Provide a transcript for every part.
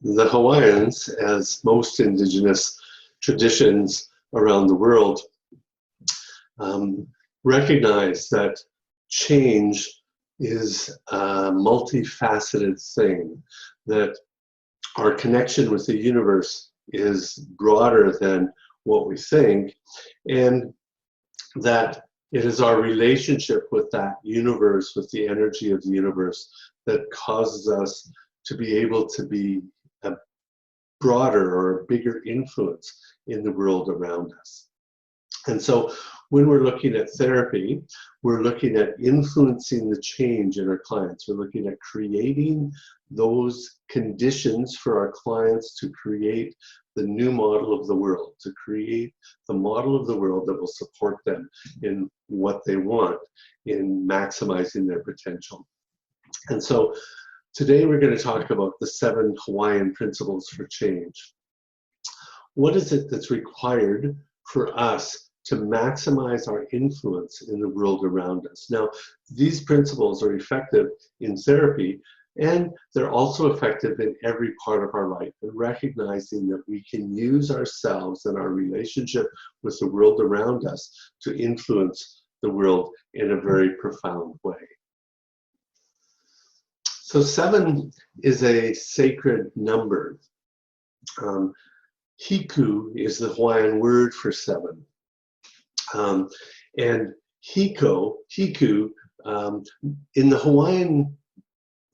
the Hawaiians, as most indigenous traditions around the world, recognize that change is a multifaceted thing, that our connection with the universe is broader than what we think, and that it is our relationship with that universe, with the energy of the universe, that causes us to be able to be a broader or a bigger influence in the world around us. And so when we're looking at therapy, we're looking at influencing the change in our clients. We're looking at creating those conditions for our clients to create the new model of the world, to create the model of the world that will support them in what they want, in maximizing their potential. And so today we're going to talk about the 7 Hawaiian principles for change. What is it that's required for us to maximize our influence in the world around us? Now, these principles are effective in therapy, and they're also effective in every part of our life, and recognizing that we can use ourselves and our relationship with the world around us to influence the world in a very profound way. So 7 is a sacred number. Hiku is the Hawaiian word for 7. And hiku, in the Hawaiian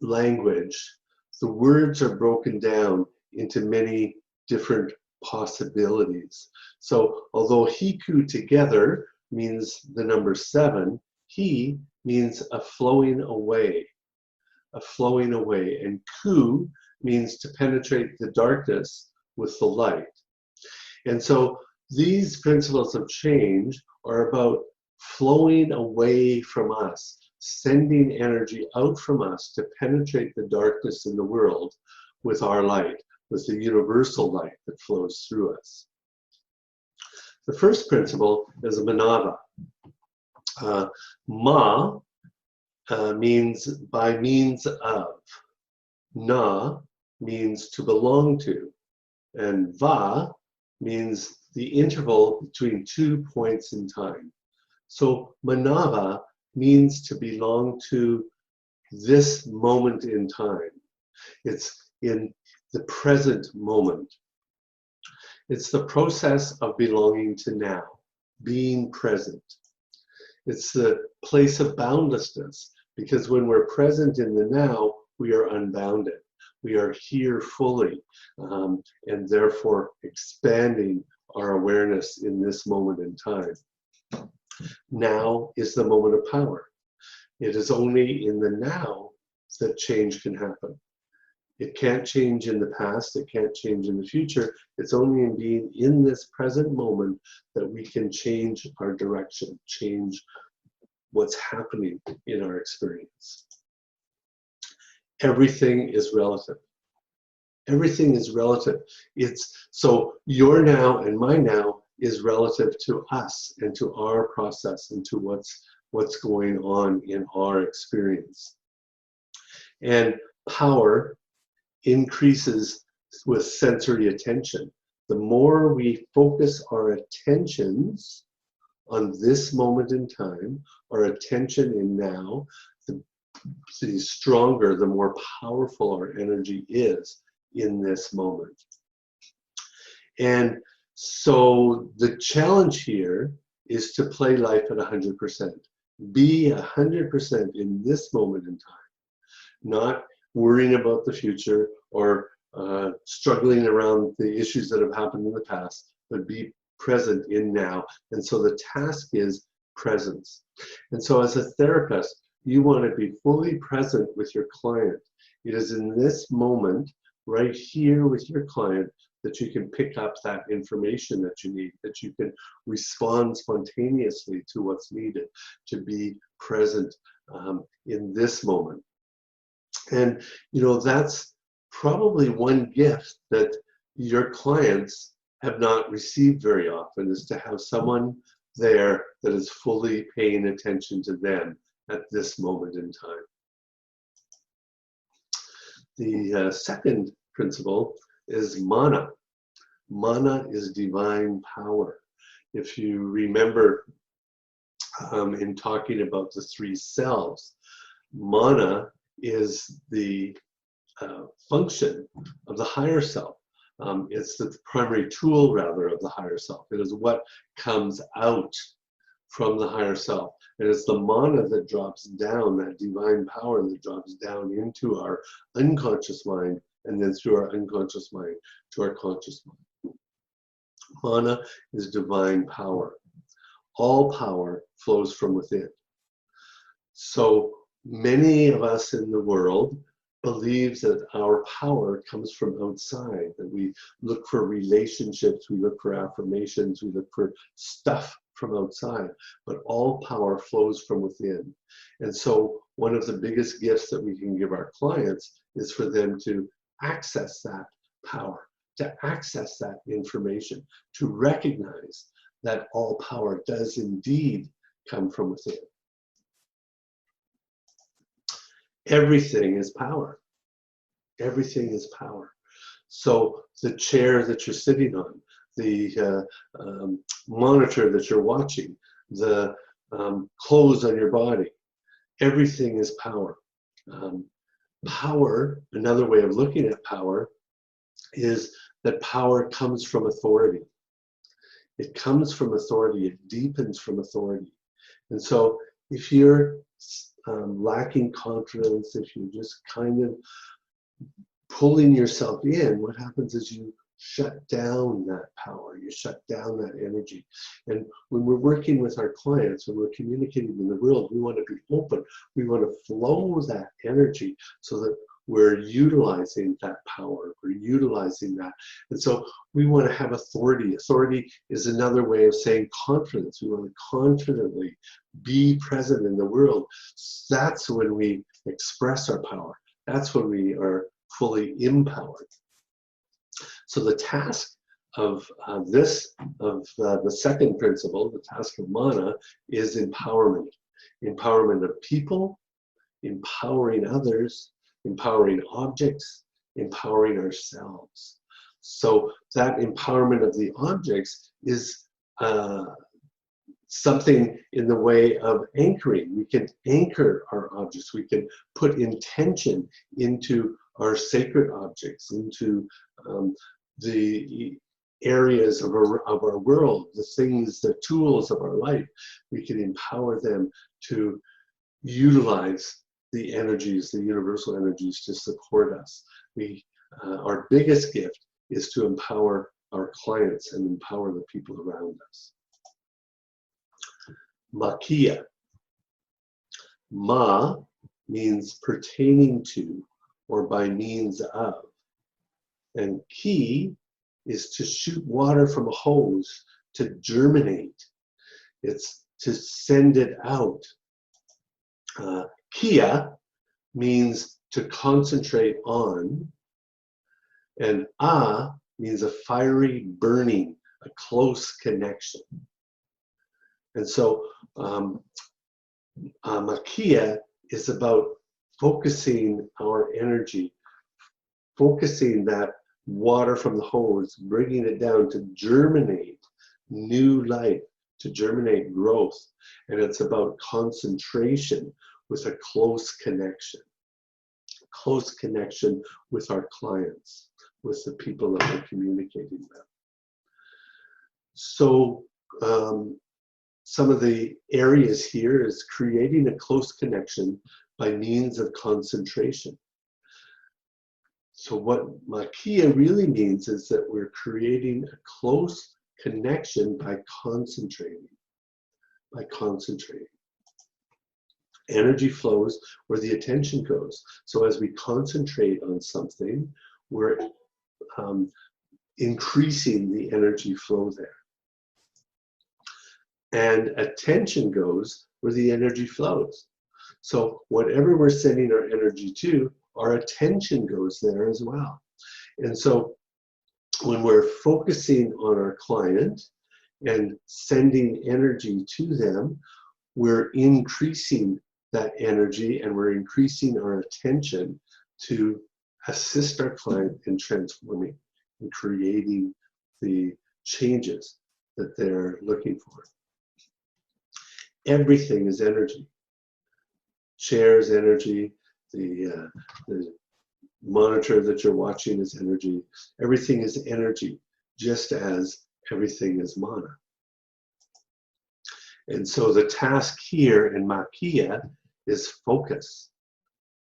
language, the words are broken down into many different possibilities. So although hiku together means the number 7, he means a flowing away, and ku means to penetrate the darkness with the light. And so these principles of change are about flowing away from us, sending energy out from us to penetrate the darkness in the world with our light, with the universal light that flows through us. The first principle is manava. Ma means by means of. Na means to belong to. And va means the interval between 2 points in time. So manava means to belong to this moment in time. It's in the present moment. It's the process of belonging to now, being present. It's the place of boundlessness, because when we're present in the now, we are unbounded. We are here fully, and therefore expanding our awareness in this moment in time. Now is the moment of power. It is only in the now that change can happen. It can't change in the past, it can't change in the future. It's only in being in this present moment that we can change our direction, change what's happening in our experience. Everything is relative. Everything is relative. So your now and my now is relative to us and to our process and to what's going on in our experience. And power increases with sensory attention. The more we focus our attentions on this moment in time, our attention in now, the stronger, the more powerful our energy is in this moment. And so the challenge here is to play life at 100%. Be 100% in this moment in time, not worrying about the future or struggling around the issues that have happened in the past, but be present in now. And so the task is presence. And so as a therapist, you want to be fully present with your client. It is in this moment, right here with your client, that you can pick up that information that you need, that you can respond spontaneously to what's needed, to be present in this moment. And that's probably one gift that your clients have not received very often, is to have someone there that is fully paying attention to them at this moment in time. The second principle is mana. Mana is divine power. If you remember in talking about the three selves, mana is the function of the higher self. It's the primary tool, rather, of the higher self. It is what comes out from the higher self. And it's the mana that drops down, that divine power that drops down into our unconscious mind, and then through our unconscious mind to our conscious mind. Mana is divine power. All power flows from within. So many of us in the world believe that our power comes from outside, that we look for relationships, we look for affirmations, we look for stuff from outside, but all power flows from within. And so one of the biggest gifts that we can give our clients is for them to access that power, to access that information, to recognize that all power does indeed come from within. Everything is power. Everything is power. So the chair that you're sitting on, the monitor that you're watching, the clothes on your body, everything is power. Power, another way of looking at power, is that power comes from authority. It comes from authority. It deepens from authority. And so if you're lacking confidence, if you're just kind of pulling yourself in, what happens is you shut down that power, you shut down that energy. And when we're working with our clients, when we're communicating in the world, we want to be open. We want to flow that energy so that we're utilizing that power, we're utilizing that. And so we want to have authority. Authority is another way of saying confidence. We want to confidently be present in the world. That's when we express our power. That's when we are fully empowered. So the task of the second principle, the task of mana, is empowerment. Empowerment of people, empowering others, empowering objects, empowering ourselves. So that empowerment of the objects is something in the way of anchoring. We can anchor our objects. We can put intention into our sacred objects, into the areas of our world, the things, the tools of our life. We can empower them to utilize the energies, the universal energies, to support us. Our biggest gift is to empower our clients and empower the people around us. Makia. Ma means pertaining to or by means of. And ki is to shoot water from a hose, to germinate. It's to send it out. Kia means to concentrate on, and a means a fiery burning, a close connection. And so Makia is about focusing our energy, focusing that water from the hose, bringing it down to germinate new life, to germinate growth. And it's about concentration with a close connection with our clients, with the people that we're communicating with. So some of the areas here is creating a close connection by means of concentration. So what Makia really means is that we're creating a close connection by concentrating. Energy flows where the attention goes. So as we concentrate on something, we're increasing the energy flow there. And attention goes where the energy flows. So whatever we're sending our energy to, our attention goes there as well. And so when we're focusing on our client and sending energy to them, we're increasing that energy and we're increasing our attention to assist our client in transforming and creating the changes that they're looking for. Everything is energy. Chair's energy, the monitor that you're watching is energy. Everything is energy, just as everything is mana. And so the task here in Makia is focus.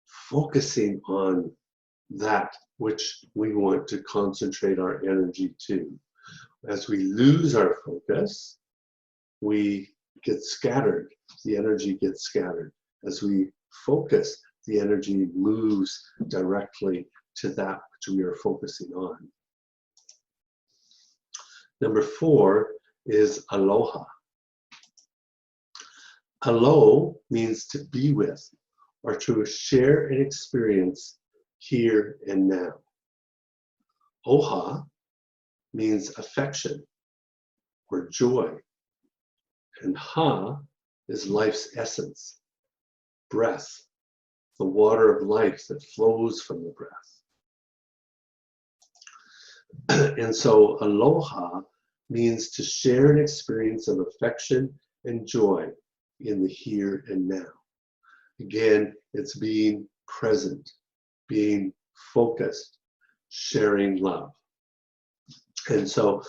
Focusing on that which we want to concentrate our energy to. As we lose our focus, we get scattered. The energy gets scattered. As we focus, the energy moves directly to that which we are focusing on. Number 4 is aloha. Alo means to be with, or to share an experience here and now. Oha means affection or joy. And ha is life's essence, breath, the water of life that flows from the breath. And so aloha means to share an experience of affection and joy in the here and now. Again, it's being present, being focused, sharing love. And so,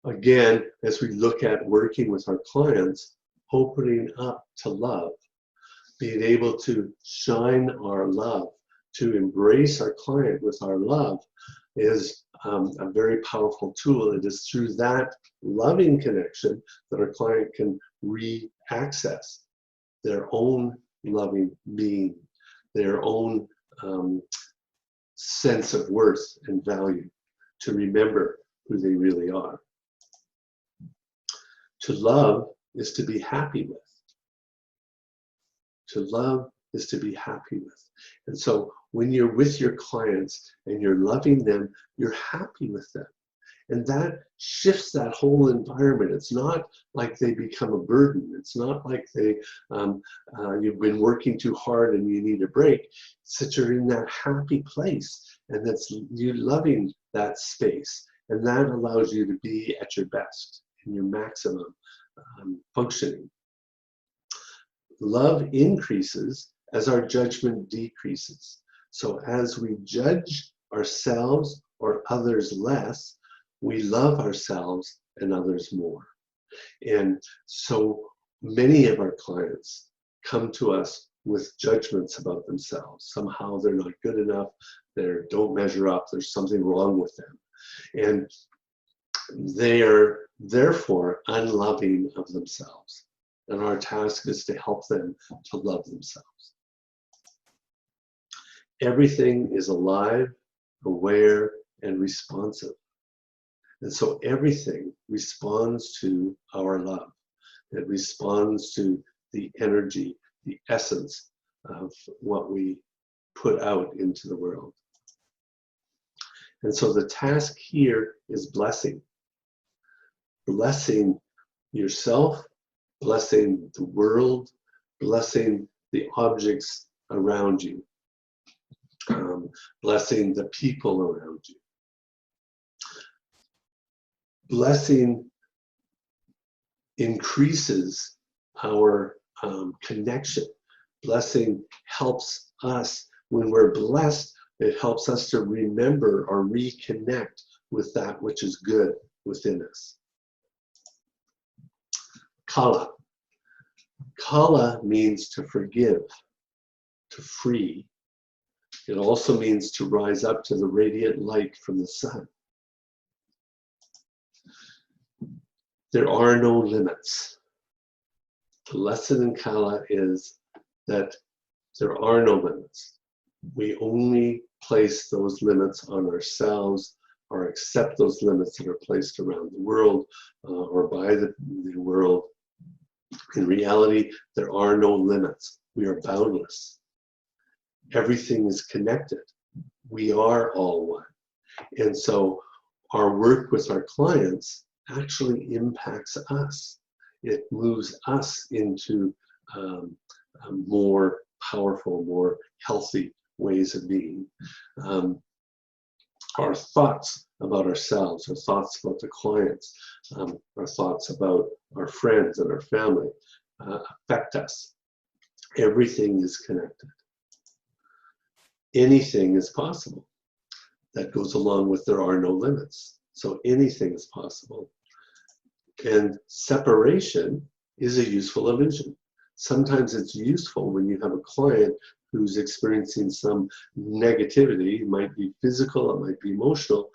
again, as we look at working with our clients, opening up to love, being able to shine our love, to embrace our client with our love is a very powerful tool. It is through that loving connection that our client can re-access their own loving being, their own sense of worth and value, to remember who they really are. To love is to be happy with. To love is to be happy with. And so when you're with your clients and you're loving them, you're happy with them. And that shifts that whole environment. It's not like they become a burden. It's not like they you've been working too hard and you need a break. It's that you're in that happy place, and that's you loving that space. And that allows you to be at your best, in your maximum functioning. Love increases as our judgment decreases. So as we judge ourselves or others less, we love ourselves and others more. And so many of our clients come to us with judgments about themselves. Somehow they're not good enough, they don't measure up, there's something wrong with them. And they are therefore unloving of themselves. And our task is to help them to love themselves. Everything is alive, aware, and responsive. And so everything responds to our love. It responds to the energy, the essence of what we put out into the world. And so the task here is blessing. Blessing yourself, blessing the world, blessing the objects around you, blessing the people around you. Blessing increases our connection. Blessing helps us, when we're blessed, it helps us to remember or reconnect with that which is good within us. Kala. Kala means to forgive, to free. It also means to rise up to the radiant light from the sun. There are no limits. The lesson in Kala is that there are no limits. We only place those limits on ourselves or accept those limits that are placed around the world or by the world. In reality, there are no limits. We are boundless. Everything is connected. We are all one. And so our work with our clients actually impacts us. It moves us into more powerful, more healthy ways of being. our thoughts about ourselves, our thoughts about the clients, our thoughts about our friends and our family affect us. Everything is connected. Anything is possible. That goes along with there are no limits. So anything is possible. And separation is a useful illusion. Sometimes it's useful when you have a client who's experiencing some negativity. It might be physical, it might be emotional.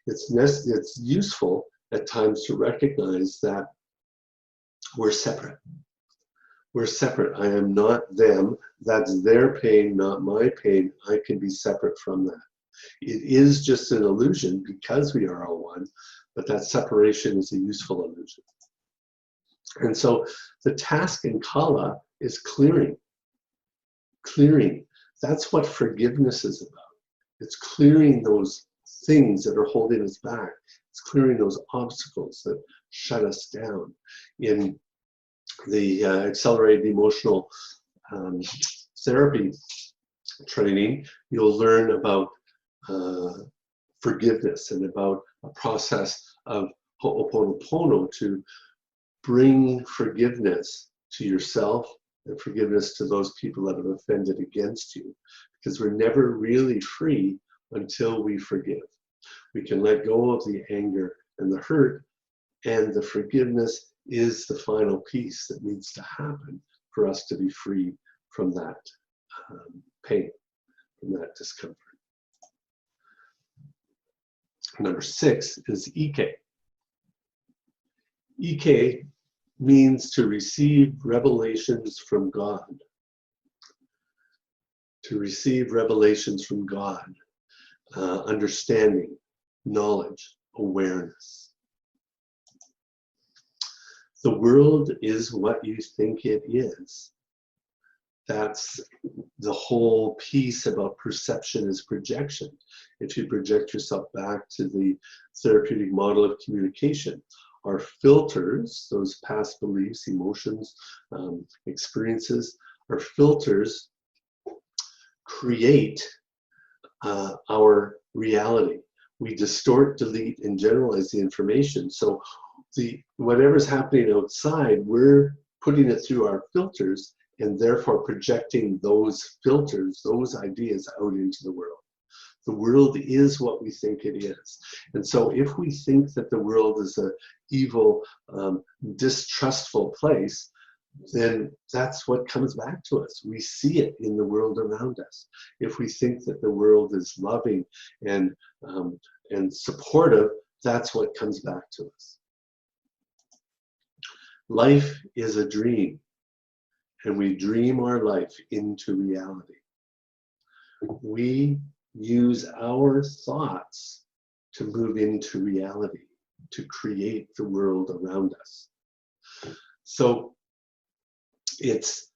It's useful at times to recognize that we're separate. We're separate. I am not them. That's their pain, not my pain. I can be separate from that. It is just an illusion because we are all one, but that separation is a useful illusion. And so the task in Kala is clearing. Clearing. That's what forgiveness is about. It's clearing those things that are holding us back. It's clearing those obstacles that shut us down. In the accelerated emotional therapy training, you'll learn about forgiveness and about a process of ho'oponopono to bring forgiveness to yourself and forgiveness to those people that have offended against you, because we're never really free until we forgive. We can let go of the anger and the hurt, and the forgiveness is the final piece that needs to happen for us to be free from that pain, from that discomfort. Number 6 is Ike. Ike means to receive revelations from God. To receive revelations from God, understanding, knowledge, awareness. The world is what you think it is. That's the whole piece about perception is projection. If you project yourself back to the therapeutic model of communication, our filters, those past beliefs, emotions, experiences, our filters create our reality. We distort, delete, and generalize the information. So whatever's happening outside, we're putting it through our filters and therefore projecting those filters, those ideas out into the world. The world is what we think it is. And so if we think that the world is an evil, distrustful place, then that's what comes back to us. We see it in the world around us. If we think that the world is loving and supportive, that's what comes back to us. Life is a dream, and we dream our life into reality. We use our thoughts to move into reality, to create the world around us. So it's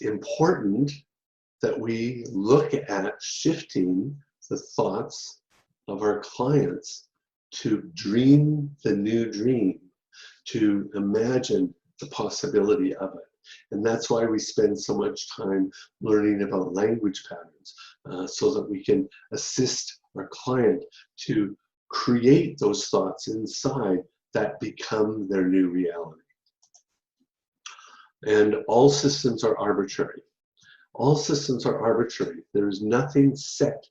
important that we look at shifting the thoughts of our clients to dream the new dream, to imagine the possibility of it. And that's why we spend so much time learning about language patterns, so that we can assist our client to create those thoughts inside that become their new reality. And all systems are arbitrary. All systems are arbitrary. There is nothing set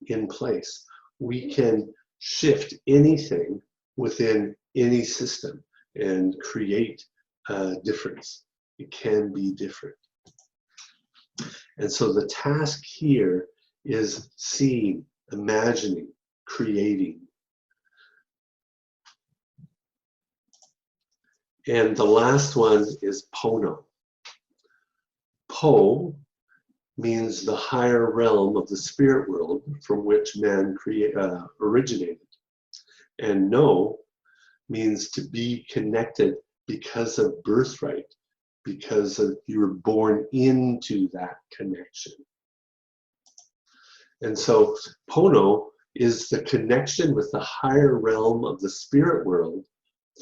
in place. We can shift anything within any system and create a difference. It can be different. And so the task here is seeing, imagining, creating. And the last one is Pono. Po means the higher realm of the spirit world from which man originated. And No means to be connected because of birthright, because you were born into that connection. And so Pono is the connection with the higher realm of the spirit world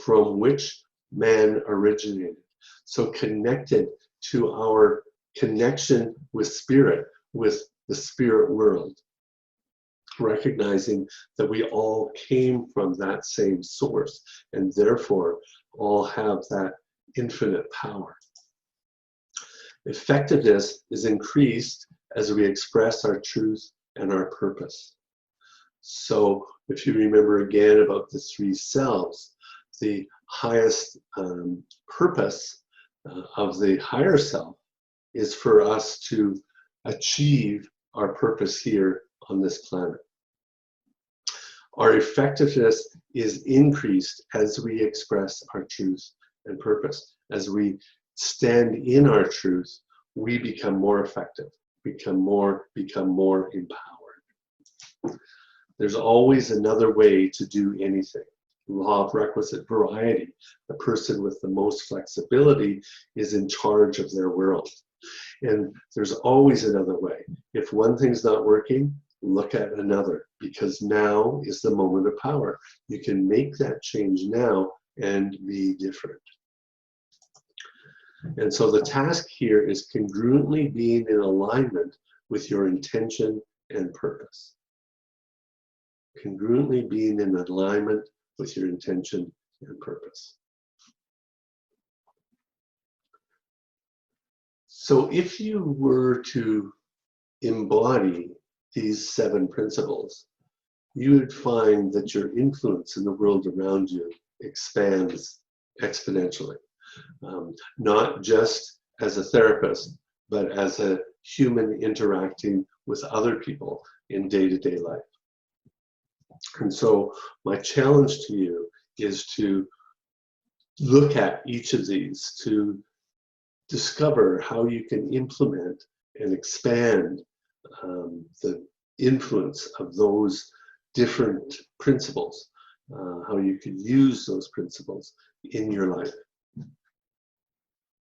from which man originated. So connected to our connection with spirit, with the spirit world. recognizing that we all came from that same source and therefore all have that infinite power. Effectiveness is increased as we express our truth and our purpose. So if you remember again about the three selves, the highest purpose of the higher self is for us to achieve our purpose here on this planet. Our effectiveness is increased as we express our truth and purpose. As we stand in our truth, we become more effective, become more empowered. There's always another way to do anything. Law of requisite variety. The person with the most flexibility is in charge of their world. And there's always another way. If one thing's not working, look at another, because now is the moment of power. You can make that change now and be different. And so the task here is congruently being in alignment with your intention and purpose. Congruently being in alignment with your intention and purpose. So if you were to embody these 7 principles, you would find that your influence in the world around you expands exponentially. Not just as a therapist, but as a human interacting with other people in day-to-day life. And so my challenge to you is to look at each of these, to discover how you can implement and expand the influence of those different principles, how you could use those principles in your life.